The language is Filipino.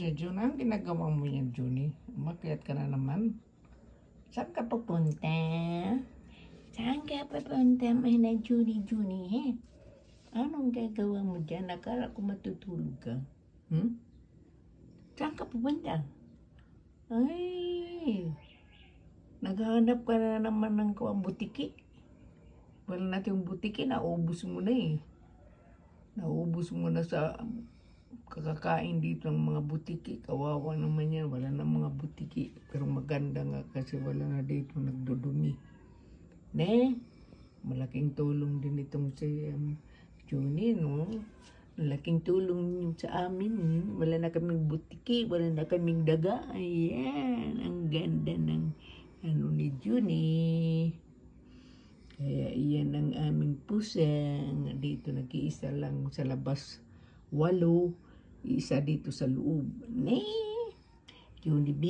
dyan, June? Anong ginagawa mo yan, Junie? Umakyat ka na naman. Saan ka papunta? Saan ka papunta, na Junie, he? Anong gagawa mo dyan? Nakala ko matutulog ka. Saan ka pupunta? Ay, naghahanap ka na naman ng butiki. Wala natin yung butiki, naubos mo na eh. Naubos mo na sa kakakain dito ng mga butiki. Kawawa naman yan, wala na mga butiki. Pero maganda nga kasi wala na dito nagdudumi. Ne, malaking tulong din itong si Junie, no? Malaking tulong yung sa amin. Wala na kaming butiki, wala na kaming daga. Ayan, ang ganda ng ni Junie. Kaya iyan ang aming pusa. Dito nag-iisa lang sa labas. 8, isa dito sa loob. Ne, Junie B.